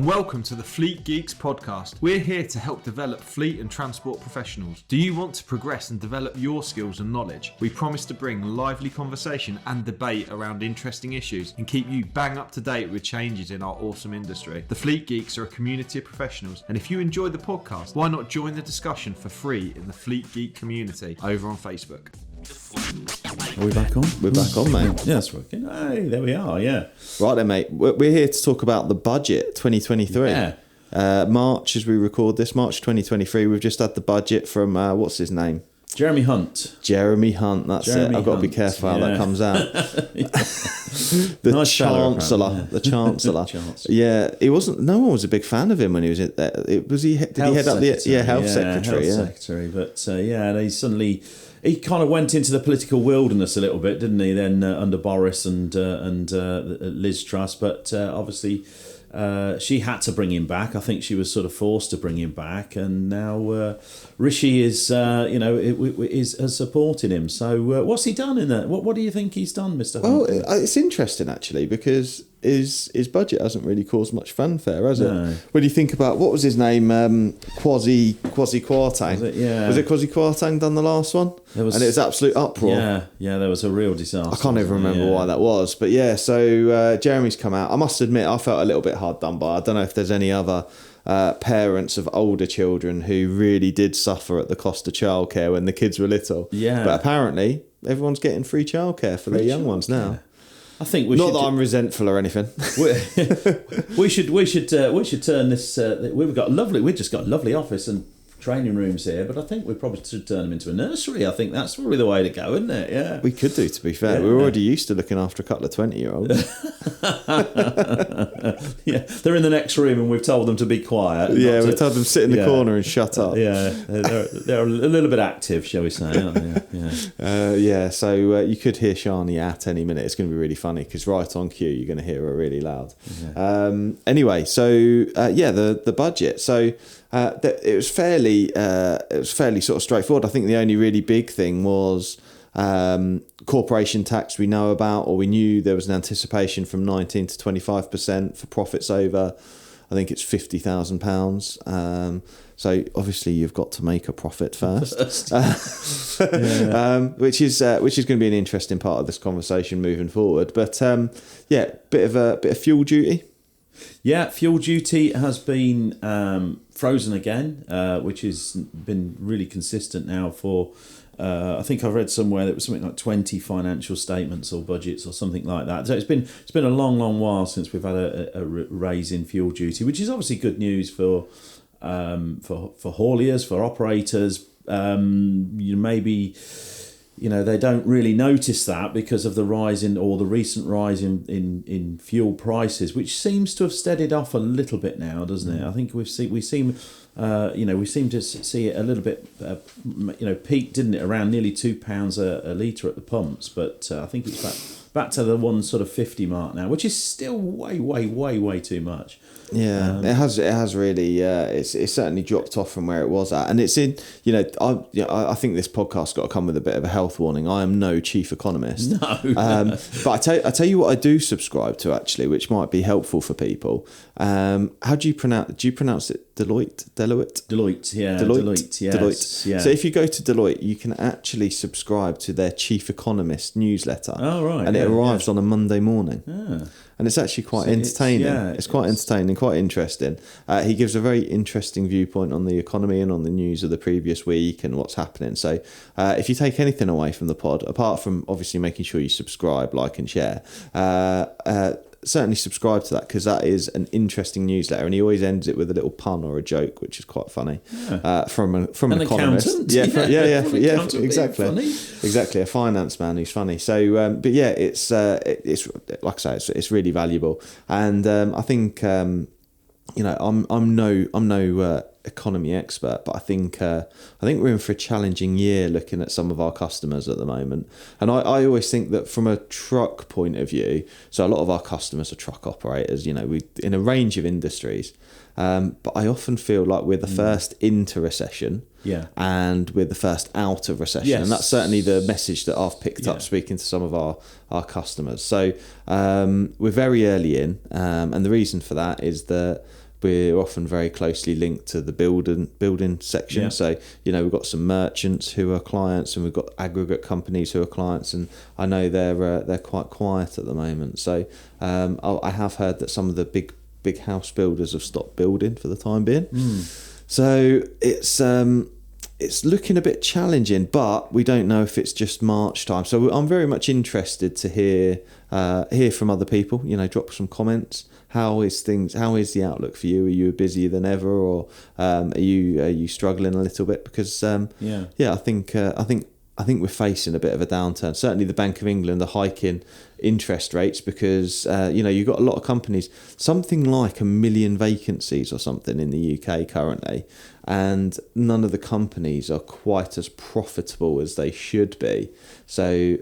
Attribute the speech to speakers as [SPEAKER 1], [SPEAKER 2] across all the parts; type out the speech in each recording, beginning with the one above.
[SPEAKER 1] Welcome to the Fleet Geeks podcast. We're here to help develop fleet and transport professionals. Do you want to progress and develop your skills and knowledge? We promise to bring lively conversation and debate around interesting issues and keep you bang up to date with changes in our awesome industry. The Fleet Geeks are a community of professionals, and if you enjoy the podcast, why not join the discussion for free in the Fleet Geek community over on Facebook.
[SPEAKER 2] Are we back on? We're back on, mate.
[SPEAKER 3] Yeah, that's working. Hey, there we are, yeah.
[SPEAKER 2] Right then, mate. We're here to talk about the budget 2023.
[SPEAKER 3] Yeah.
[SPEAKER 2] March, as we record this, March 2023. We've just had the budget from, what's his name?
[SPEAKER 3] Jeremy Hunt.
[SPEAKER 2] Jeremy Hunt, that's
[SPEAKER 3] Jeremy
[SPEAKER 2] it. I've got to be
[SPEAKER 3] Hunt,
[SPEAKER 2] careful how that comes out. The
[SPEAKER 3] Nice
[SPEAKER 2] Chancellor.
[SPEAKER 3] fellow,
[SPEAKER 2] The Chancellor.
[SPEAKER 3] Chancellor.
[SPEAKER 2] Yeah, he wasn't. No one was a big fan of him when he was at that. Did he head up the health secretary?
[SPEAKER 3] Health secretary. But he kind of went into the political wilderness a little bit, didn't he? Then under Boris and Liz Truss, but obviously. She had to bring him back. I think she was sort of forced to bring him back, and now Rishi is, has supported him. So what's he done in that? What do you think he's done, Mr.
[SPEAKER 2] Well,
[SPEAKER 3] Hunt?
[SPEAKER 2] it's interesting actually because his budget hasn't really caused much fanfare, has it?
[SPEAKER 3] No.
[SPEAKER 2] When you think about what was his name, Kwasi Kwarteng.
[SPEAKER 3] Was it? Yeah.
[SPEAKER 2] Was it Kwasi Kwarteng done the last one? And it was absolute uproar.
[SPEAKER 3] Yeah, there was a real disaster.
[SPEAKER 2] I can't even remember why that was, but yeah. So Jeremy's come out. I must admit, I felt a little bit hard done by. I don't know if there's any other parents of older children who really did suffer at the cost of childcare when the kids were little.
[SPEAKER 3] Yeah.
[SPEAKER 2] But apparently, everyone's getting free childcare for their young ones now.
[SPEAKER 3] I think we
[SPEAKER 2] Not
[SPEAKER 3] should.
[SPEAKER 2] that I'm resentful or anything.
[SPEAKER 3] we should turn this. We've just got a lovely office and training rooms here, but I think we probably should turn them into a nursery. I think that's probably the way to go, isn't it? Yeah.
[SPEAKER 2] We could do, to be fair.
[SPEAKER 3] Yeah.
[SPEAKER 2] We're already used to looking after a couple of 20-year-olds.
[SPEAKER 3] Yeah, they're in the next room and we've told them to be quiet.
[SPEAKER 2] Yeah, we've told them to sit in the corner and shut up.
[SPEAKER 3] Yeah, they're a little bit active, shall we say, aren't they? Yeah.
[SPEAKER 2] So you could hear Shani at any minute. It's going to be really funny because right on cue, you're going to hear her really loud. Yeah. Anyway, so the budget. So it was fairly sort of straightforward. I think the only really big thing was corporation tax we know about, or we knew there was an anticipation from 19 to 25% for profits over, I think it's £50,000. So obviously you've got to make a profit first, which is going to be an interesting part of this conversation moving forward. But bit of fuel duty.
[SPEAKER 3] Yeah, fuel duty has been frozen again, which has been really consistent now for. I think I read somewhere that it was something like 20 financial statements or budgets or something like that. So it's been a long while since we've had a raise in fuel duty, which is obviously good news for hauliers, for operators. They don't really notice that because of the recent rise in fuel prices, which seems to have steadied off a little bit now, doesn't it? I think we seem to see it a little bit, peaked, didn't it, around nearly £2 a litre at the pumps, but I think it's back to the 150 mark now, which is still way too much.
[SPEAKER 2] Yeah, it has really. It's certainly dropped off from where it was at, and it's in. I think this podcast's got to come with a bit of a health warning. I am no chief economist.
[SPEAKER 3] No,
[SPEAKER 2] but I tell you what, I do subscribe to actually, which might be helpful for people. How do you pronounce? Do you pronounce it Deloitte?
[SPEAKER 3] Yeah.
[SPEAKER 2] Deloitte.
[SPEAKER 3] Yes,
[SPEAKER 2] Deloitte.
[SPEAKER 3] Yeah.
[SPEAKER 2] So if you go to Deloitte, you can actually subscribe to their chief economist newsletter.
[SPEAKER 3] Oh right.
[SPEAKER 2] And it arrives on a Monday morning.
[SPEAKER 3] Ah.
[SPEAKER 2] And it's actually quite entertaining. It's quite entertaining, quite interesting. He gives a very interesting viewpoint on the economy and on the news of the previous week and what's happening. So if you take anything away from the pod, apart from obviously making sure you subscribe, like and share, certainly subscribe to that because that is an interesting newsletter, and he always ends it with a little pun or a joke, which is quite funny. From an economist, exactly, a finance man who's funny. So, it's like I say, it's really valuable, and I think I'm no economy expert, but I think we're in for a challenging year looking at some of our customers at the moment. And I always think that from a truck point of view, so a lot of our customers are truck operators, we in a range of industries, but I often feel like we're the first into recession, and we're the first out of recession, and that's certainly the message that I've picked up speaking to some of our customers. So we're very early in, and the reason for that is that we're often very closely linked to the building section.
[SPEAKER 3] Yeah.
[SPEAKER 2] So, we've got some merchants who are clients, and we've got aggregate companies who are clients, and I know they're quite quiet at the moment. So I have heard that some of the big house builders have stopped building for the time being. So it's looking a bit challenging, but we don't know if it's just March time. So I'm very much interested to hear from other people. Drop some comments. How is the outlook for you? Are you busier than ever, or are you struggling a little bit? Because I think we're facing a bit of a downturn. Certainly, the Bank of England are hiking interest rates because you've got a lot of companies, something like 1 million vacancies or something in the UK currently, and none of the companies are quite as profitable as they should be. So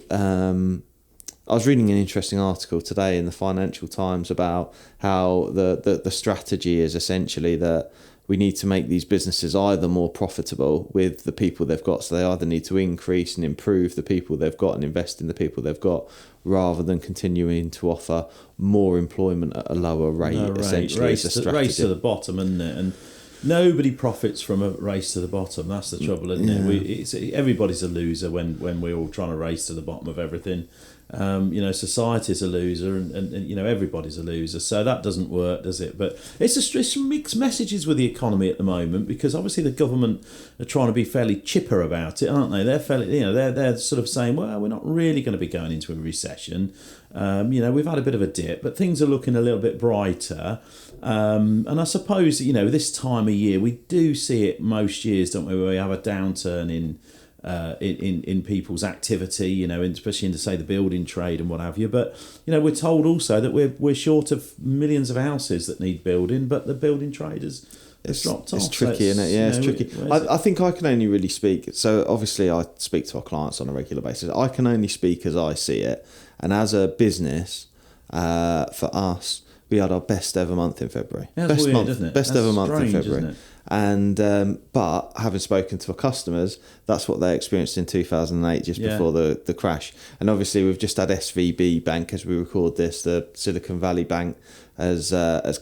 [SPEAKER 2] I was reading an interesting article today in the Financial Times about how the strategy is essentially that we need to make these businesses either more profitable with the people they've got, so they either need to increase and improve the people they've got and invest in the people they've got, rather than continuing to offer more employment at a lower rate. Essentially,
[SPEAKER 3] race to the bottom, isn't it? And nobody profits from a race to the bottom. That's the trouble, isn't it? Everybody's a loser when we're all trying to race to the bottom of everything. Society's a loser, and everybody's a loser. So that doesn't work, does it? But it's mixed messages with the economy at the moment, because obviously the government are trying to be fairly chipper about it, aren't they? They're fairly, they're sort of saying, well, we're not really going to be going into a recession. We've had a bit of a dip, but things are looking a little bit brighter. And I suppose, this time of year, we do see it most years, don't we, where we have a downturn in people's activity, especially in, say, the building trade and what have you. But we're told also that we're short of millions of houses that need building, but the building trade has dropped off.
[SPEAKER 2] It's tricky, isn't it? Yeah, it's tricky. I think I can only really speak. So obviously, I speak to our clients on a regular basis. I can only speak as I see it, and as a business, for us, we had our best ever month in February.
[SPEAKER 3] That's
[SPEAKER 2] best
[SPEAKER 3] weird,
[SPEAKER 2] month,
[SPEAKER 3] isn't it?
[SPEAKER 2] Best
[SPEAKER 3] That's
[SPEAKER 2] ever month
[SPEAKER 3] strange,
[SPEAKER 2] in February. And but having spoken to our customers, that's what they experienced in 2008, just before the crash. And obviously, we've just had SVB Bank, as we record this, the Silicon Valley Bank has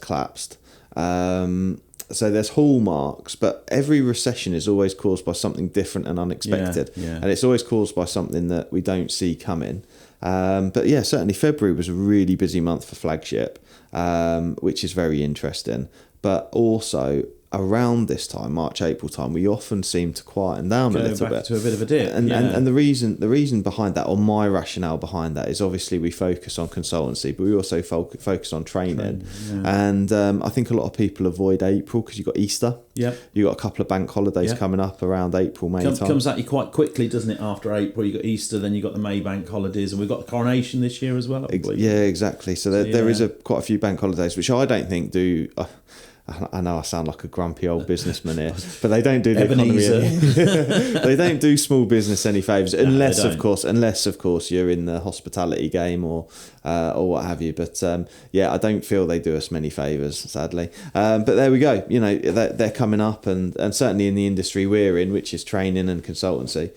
[SPEAKER 2] collapsed. So there's hallmarks, but every recession is always caused by something different and unexpected, and it's always caused by something that we don't see coming. But yeah, certainly February was a really busy month for Flagship, which is very interesting. But also around this time, March, April time, we often seem to quieten down a little bit.
[SPEAKER 3] To a bit of a dip.
[SPEAKER 2] And the reason behind that, or my rationale behind that, is obviously we focus on consultancy, but we also focus on training. And I think a lot of people avoid April because you've got Easter.
[SPEAKER 3] Yeah.
[SPEAKER 2] You've got a couple of bank holidays coming up around April, May time.
[SPEAKER 3] Comes at you quite quickly, doesn't it? After April, you've got Easter, then you've got the May bank holidays, and we've got the coronation this year as well, I believe.
[SPEAKER 2] Yeah, exactly. So there is quite a few bank holidays, which I don't think do... I know I sound like a grumpy old businessman here, but they don't do the economy. They don't do small business any favours, unless of course you're in the hospitality game or what have you. But I don't feel they do us many favours, sadly. But there we go. They're coming up, and certainly in the industry we're in, which is training and consultancy.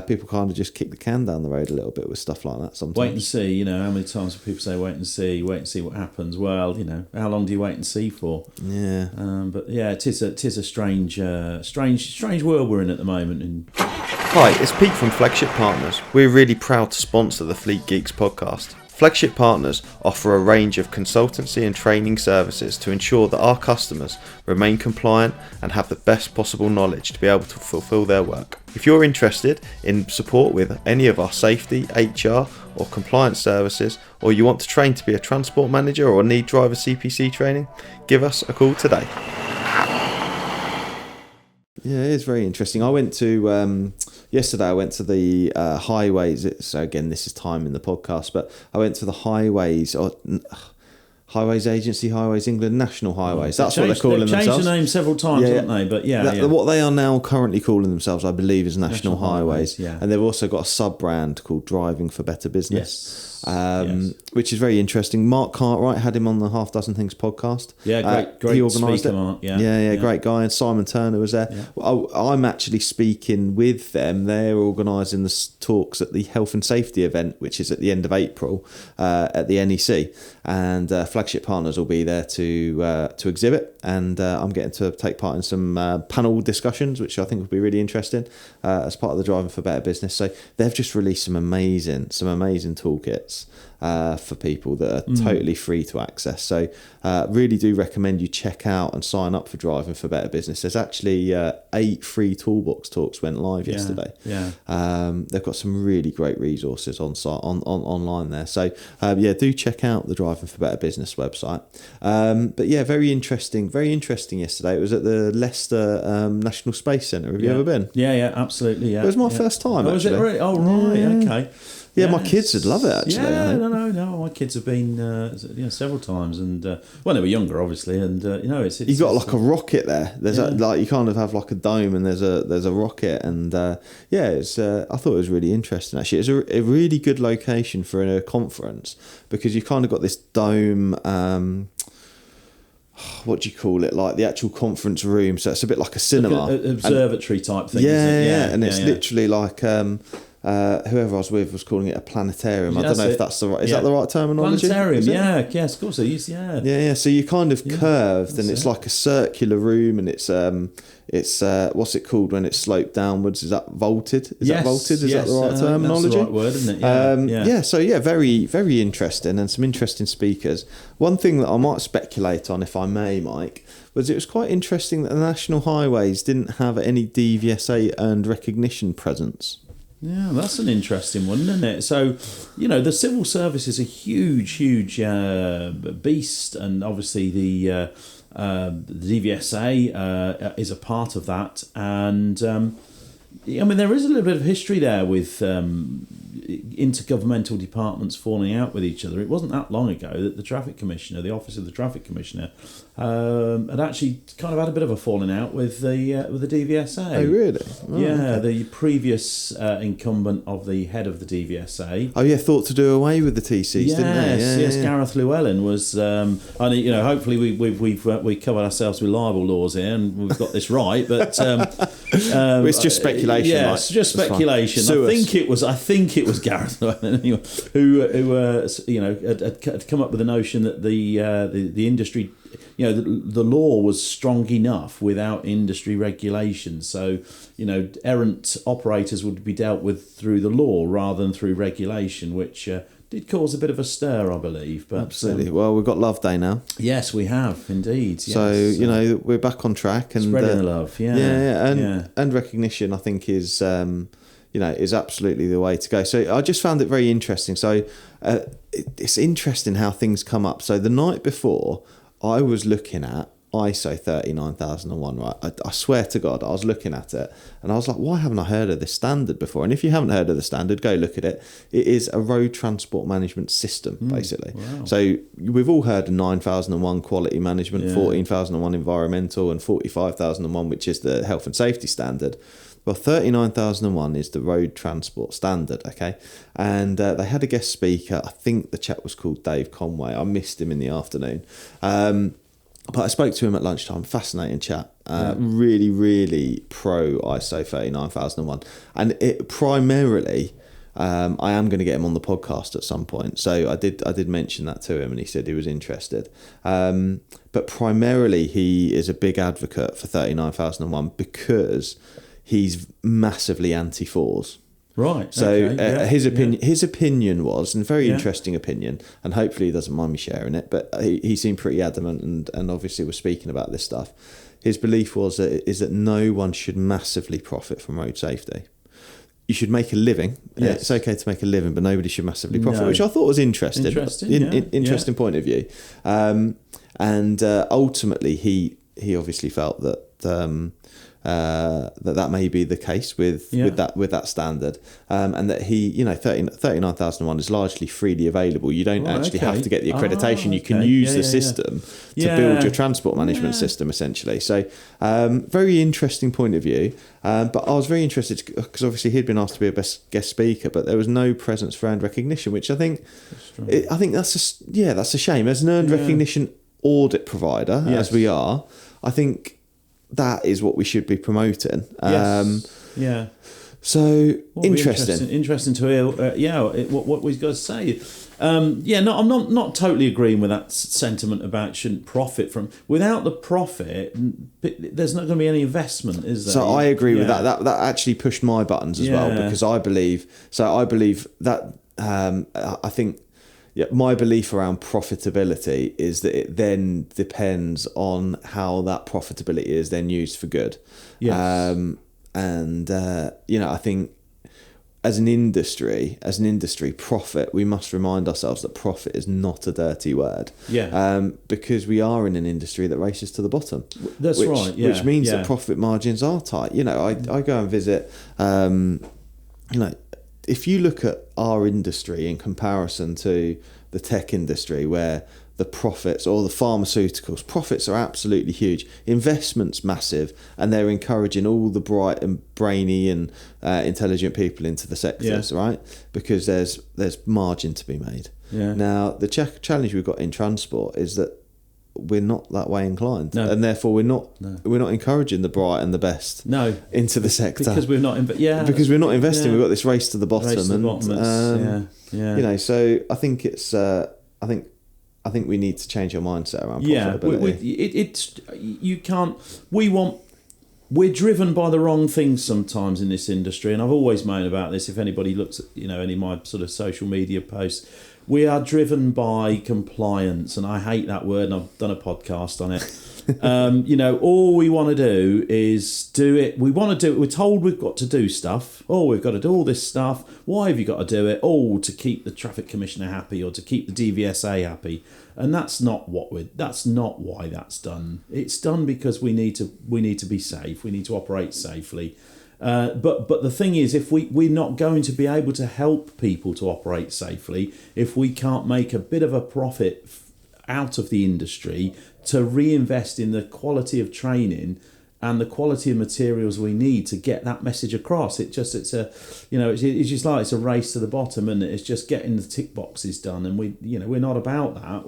[SPEAKER 2] People kind of just kick the can down the road a little bit with stuff like that sometimes.
[SPEAKER 3] Wait and see, how many times do people say wait and see what happens? Well, how long do you wait and see for? Yeah. But yeah, it is a strange world we're in at the moment.
[SPEAKER 1] Hi, it's Pete from Flagship Partners. We're really proud to sponsor the Fleet Geeks podcast. Flagship Partners offer a range of consultancy and training services to ensure that our customers remain compliant and have the best possible knowledge to be able to fulfill their work. If you're interested in support with any of our safety, HR or compliance services, or you want to train to be a transport manager or need driver CPC training, give us a call today.
[SPEAKER 2] Yeah, it is very interesting. I went to yesterday. I went to the highways. So again, this is time in the podcast, but I went to the highways agency, Highways England, National Highways. That's what they're calling themselves.
[SPEAKER 3] They've changed the name several times, haven't they? But
[SPEAKER 2] what they are now currently calling themselves, I believe, is National Highways.
[SPEAKER 3] Yeah.
[SPEAKER 2] And they've also got a sub brand called Driving for Better Business.
[SPEAKER 3] Yes.
[SPEAKER 2] which is very interesting. Mark Cartwright had him on the Half Dozen Things podcast.
[SPEAKER 3] Yeah, great
[SPEAKER 2] he organised
[SPEAKER 3] speaker,
[SPEAKER 2] it.
[SPEAKER 3] Mark.
[SPEAKER 2] Yeah, great guy. And Simon Turner was there.
[SPEAKER 3] Yeah.
[SPEAKER 2] Well, I'm actually speaking with them. They're organising the talks at the Health and Safety event, which is at the end of April at the NEC, and Flagship Partners will be there to exhibit, and I'm getting to take part in some panel discussions, which I think will be really interesting as part of the Driving for Better business. So they've just released some amazing toolkits for people that are totally free to access. So really do recommend you check out and sign up for Driving for Better Business. There's actually 8 free toolbox talks went live yesterday. They've got some really great resources on site online there. So do check out the Driving for Better Business website. But yeah, very interesting yesterday. It was at the Leicester National Space Centre. Have you ever been?
[SPEAKER 3] Yeah, absolutely. Yeah,
[SPEAKER 2] it was my first time.
[SPEAKER 3] Was it really? Oh, right. Okay.
[SPEAKER 2] Yeah, my kids would love it, actually.
[SPEAKER 3] Yeah, no. My kids have been several times, and when they were younger, obviously, and it's
[SPEAKER 2] you got like a rocket there. There's you kind of have like a dome, and there's a rocket, and it's I thought it was really interesting. Actually, it's a really good location for a conference because you've kind of got this dome. What do you call it? Like the actual conference room, so it's a bit like a cinema,
[SPEAKER 3] like an observatory type thing.
[SPEAKER 2] And it's literally like. Whoever I was with was calling it a planetarium. I don't know if that's the right. Is that the right terminology?
[SPEAKER 3] Planetarium, yes, of course it is.
[SPEAKER 2] Yeah. So you're kind of curved, and it's like a circular room, and it's what's it called when it's sloped downwards? Is that vaulted? Is that vaulted? Is that the right terminology?
[SPEAKER 3] That's the right word, isn't it?
[SPEAKER 2] So very, very interesting, and some interesting speakers. One thing that I might speculate on, if I may, Mike, was it was quite interesting that the National Highways didn't have any DVSA earned recognition presence.
[SPEAKER 3] Yeah, that's an interesting one, isn't it? So, the civil service is a huge beast, and obviously the DVSA is a part of that. And there is a little bit of history there with intergovernmental departments falling out with each other. It wasn't that long ago that the Traffic Commissioner, the Office of the Traffic Commissioner, had actually kind of had a bit of a falling out with the DVSA.
[SPEAKER 2] Oh, really?
[SPEAKER 3] Okay. The previous incumbent of the head of the DVSA.
[SPEAKER 2] Oh, yeah, thought to do away with the TCs, didn't they?
[SPEAKER 3] Yes, Gareth Llewellyn was. Hopefully we covered ourselves with libel laws here, and we've got this right. But
[SPEAKER 2] it's just speculation.
[SPEAKER 3] It's just speculation. I think it was Gareth Llewellyn anyway, who had come up with the notion that the industry. The law was strong enough without industry regulations. So, errant operators would be dealt with through the law rather than through regulation, which did cause a bit of a stir, I believe. But,
[SPEAKER 2] absolutely. Well, we've got Love Day now.
[SPEAKER 3] Yes, we have, indeed. Yes.
[SPEAKER 2] So, we're back on track. And
[SPEAKER 3] spreading the love,
[SPEAKER 2] and recognition, I think, is absolutely the way to go. So I just found it very interesting. So it's interesting how things come up. So the night before, I was looking at ISO 39001, right? I swear to God, I was looking at it and I was like, why haven't I heard of this standard before? And if you haven't heard of the standard, go look at it. It is a road transport management system, basically. Wow. So we've all heard of 9001 quality management, 14001 environmental, and 45001, which is the health and safety standard. Well, 39001 is the road transport standard, okay? And they had a guest speaker. I think the chap was called Dave Conway. I missed him in the afternoon. But I spoke to him at lunchtime. Fascinating chat. Really, really pro ISO 39001. And it primarily... I am going to get him on the podcast at some point. So I did mention that to him, and he said he was interested. But primarily, he is a big advocate for 39001 because... he's massively anti-fours.
[SPEAKER 3] Right.
[SPEAKER 2] So his opinion was, and very interesting opinion, and hopefully he doesn't mind me sharing it, but he seemed pretty adamant and obviously was speaking about this stuff. His belief is that no one should massively profit from road safety. You should make a living. Yes. It's okay to make a living, but nobody should massively profit, which I thought was interesting. Interesting point of view. And ultimately, he obviously felt that that may be the case with that standard, and that he, 39,001 is largely freely available. You don't actually have to get the accreditation. You can use the system to build your transport management system, essentially. So very interesting point of view. But I was very interested because obviously he'd been asked to be a guest speaker, but there was no presence for earned recognition, which I think that's a shame. As an earned recognition audit provider, as we are, I think that is what we should be promoting. So
[SPEAKER 3] interesting to hear. What we've got to say. I'm not totally agreeing with that sentiment about shouldn't profit from. Without the profit, there's not going to be any investment, is there?
[SPEAKER 2] So I agree with that. That actually pushed my buttons as well, because I believe that I think. Yeah, my belief around profitability is that it then depends on how that profitability is then used for good. Yes. I think as an industry, profit, we must remind ourselves that profit is not a dirty word. Yeah. Because we are in an industry that races to the bottom.
[SPEAKER 3] That's right. Yeah.
[SPEAKER 2] Which means that profit margins are tight. I go and visit, if you look at our industry in comparison to the tech industry, where the profits, or the pharmaceuticals, profits are absolutely huge, investment's massive, and they're encouraging all the bright and brainy and intelligent people into the sectors, right? Because there's margin to be made. Yeah. Now, the challenge we've got in transport is that we're not that way inclined, and therefore we're not encouraging the bright and the best into the sector,
[SPEAKER 3] because we're not
[SPEAKER 2] because we're not investing. We've got this race to the bottom, So I think it's I think we need to change our mindset around profitability. We're driven by the wrong things sometimes in this industry, and I've always moaned about this. If anybody looks at any of my sort of social media posts, we are driven by compliance, and I hate that word, and I've done a podcast on it. All we want to do is do it. We want to do it. We're told we've got to do stuff. Oh, we've got to do all this stuff. Why have you got to do it? Oh, to keep the traffic commissioner happy, or to keep the DVSA happy. And that's not why that's done. It's done because we need to be safe. We need to operate safely. But the thing is, if we're not going to be able to help people to operate safely, if we can't make a bit of a profit out of the industry to reinvest in the quality of training and the quality of materials we need to get that message across, it's just like it's a race to the bottom, and it's just getting the tick boxes done, and we're not about that.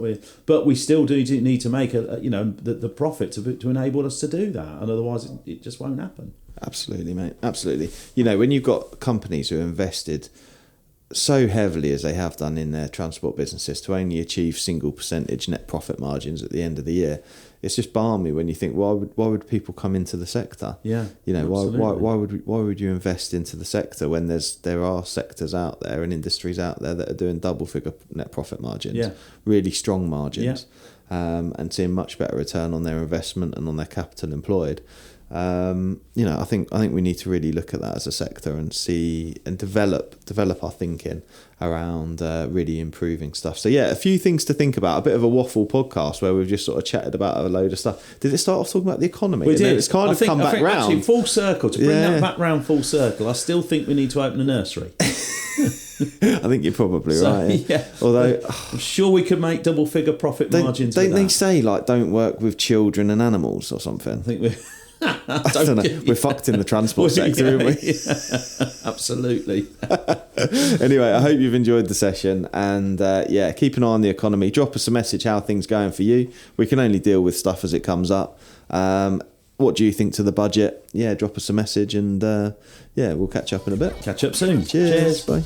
[SPEAKER 2] But we still do need to make the profit to enable us to do that, and otherwise it just won't happen. Absolutely, mate. Absolutely. When you've got companies who invested so heavily as they have done in their transport businesses to only achieve single percentage net profit margins at the end of the year, it's just balmy when you think, why would people come into the sector? Yeah. Why would you invest into the sector when there are sectors out there and industries out there that are doing double figure net profit margins, really strong margins, and seeing much better return on their investment and on their capital employed. I think we need to really look at that as a sector and see and develop our thinking around really improving stuff. So a few things to think about. A bit of a waffle podcast where we've just sort of chatted about a load of stuff. Did it start off talking about the economy?
[SPEAKER 3] We did.
[SPEAKER 2] It's come back round.
[SPEAKER 3] Actually, full circle. To bring that back round full circle, I still think we need to open a nursery.
[SPEAKER 2] I think you're probably right. Yeah. Although
[SPEAKER 3] I'm sure we could make double figure profit margins.
[SPEAKER 2] Don't they say don't work with children and animals or something?
[SPEAKER 3] I think we.
[SPEAKER 2] I don't know. We're fucked in the transport sector, aren't we?
[SPEAKER 3] Yeah, absolutely.
[SPEAKER 2] Anyway, I hope you've enjoyed the session, and keep an eye on the economy. Drop us a message how things going for you. We can only deal with stuff as it comes up. What do you think to the budget? Drop us a message, and we'll catch up in a bit.
[SPEAKER 3] Catch up soon.
[SPEAKER 2] Cheers. Bye.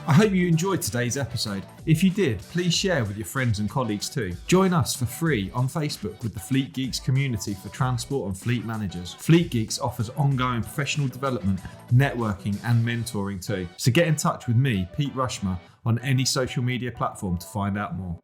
[SPEAKER 1] I hope you enjoyed today's episode. If you did, please share with your friends and colleagues too. Join us for free on Facebook with the Fleet Geeks community for transport and fleet managers. Fleet Geeks offers ongoing professional development, networking and mentoring too. So get in touch with me, Pete Rushmer, on any social media platform to find out more.